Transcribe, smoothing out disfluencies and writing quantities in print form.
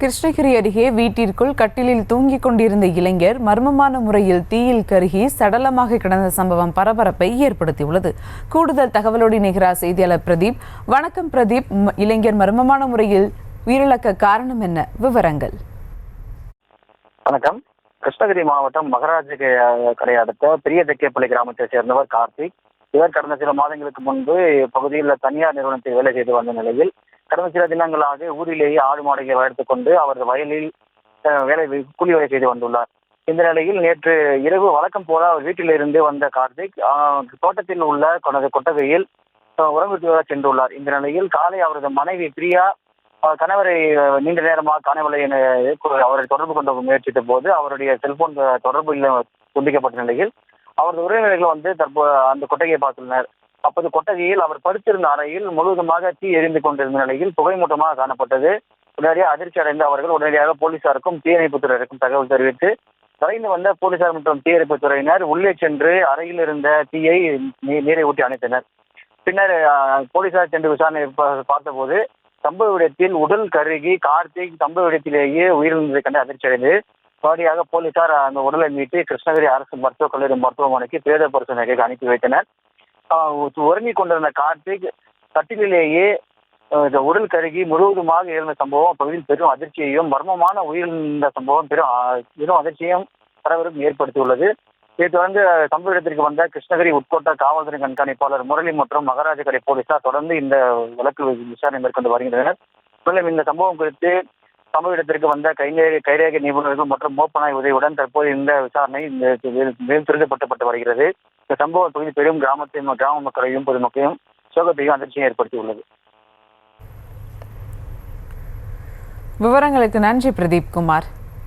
கிருஷ்ணகிரி அருகே வீட்டிற்குள் கட்டிலில் தூங்கிக் கொண்டிருந்த இளைஞர் மர்மமான முறையில் தீயில் கருகி சடலமாக கிடந்த சம்பவம் பரபரப்பை ஏற்படுத்தியுள்ளது. கூடுதல் தகவலோடு இணைகிறார் செய்தியாளர் பிரதீப். வணக்கம் பிரதீப். இளைஞர் மர்மமான முறையில் உயிரிழக்க காரணம் என்ன? விவரங்கள். வணக்கம். கிருஷ்ணகிரி மாவட்டம் மகராஜ கடை அடுத்த பெரிய தெக்கேப்பள்ளி கிராமத்தை சேர்ந்தவர் கார்த்திக். இவர் கடந்த சில மாதங்களுக்கு முன்பு பகுதியில் தனியார் நிறுவனத்தில் வேலை செய்து வந்த நிலையில் கடந்த சில தினங்களாக ஊரிலேயே ஆடு மாடுகளை வளர்த்துக் கொண்டு அவரது வயலில் கூலி வேலை செய்து வந்துள்ளார். இந்த நிலையில் நேற்று இரவு வழக்கம் போல அவர் வீட்டிலிருந்து வந்த கார்த்திக் தோட்டத்தில் உள்ள தனது கொட்டகையில் உறங்குவதாக சென்றுள்ளார். இந்த நிலையில் காலை அவரது மனைவி பிரியா கணவரை நீண்ட நேரமாக காணவில்லை என அவரை தொடர்பு கொண்ட முயற்சித்த போது அவருடைய செல்போன் தொடர்பு துண்டிக்கப்பட்ட நிலையில் அவரது உறவினர்கள் தற்போது அந்த கொட்டகையை பார்த்துள்ளனர். அப்போது கொட்டகையில் அவர் படுத்திருந்த அறையில் முழுவதுமாக தீ எரிந்து கொண்டிருந்த நிலையில் புகைமூட்டமாக காணப்பட்டது. உடனடியாக அதிர்ச்சி அடைந்த அவர்கள் உடனடியாக போலீசாருக்கும் தீயணைப்புத் துறையினருக்கும் தகவல் தெரிவித்து விரைந்து வந்த போலீசார் மற்றும் தீயணைப்புத் துறையினர் உள்ளே சென்று அறையில் இருந்த தீயை நீரை ஊட்டி அணைத்தனர். பின்னர் போலீசார் சென்று விசாரணை பார்த்தபோது சம்பவ இடத்தில் உடல் கருகி கார்த்திக் சம்பவ இடத்திலேயே உயிரிழந்ததை கண்டு அதிர்ச்சி அடைந்து உடனடியாக போலீசார் அந்த உடலை மீட்டு கிருஷ்ணகிரி அரசு மருத்துவக் கல்லூரி மருத்துவமனைக்கு பிரேத பரிசோதனைக்கு அனுப்பி வைத்தனர். உறங்கிக் கொண்டிருந்த கார்த்திக் கட்டிலேயே உடல் கருகி முழுவதுமாக இழந்த சம்பவம் அப்பகுதியில் பெரும் அதிர்ச்சியையும் மர்மமான உயிரிழந்த சம்பவம் பெரும் அதிர்ச்சியையும் பரபரப்பும் ஏற்படுத்தியுள்ளது. இதைத் தொடர்ந்து சம்பவ இடத்திற்கு வந்த கிருஷ்ணகிரி உட்கோட்ட காவல்துறை கண்காணிப்பாளர் முரளி மற்றும் மகராஜ கடை போலீசார் தொடர்ந்து இந்த வழக்கு விசாரணை மேற்கொண்டு வருகின்றனர். மேலும் இந்த சம்பவம் குறித்து சம்பவ இடத்திற்கு வந்த கைரேகை நிபுணர்கள் மற்றும் மோப்பனாய் உதவியுடன் தற்போது இந்த விசாரணை மேலும் துரிதப்படுத்தப்பட்டு வருகிறது. இந்த சம்பவம் பகுதி பெரும் கிராம மக்களையும் பொதுமக்களையும் சோகத்தையும் அதிர்ச்சியும் ஏற்படுத்தியுள்ளது. விவரங்களுக்கு நன்றி பிரதீப் குமார்.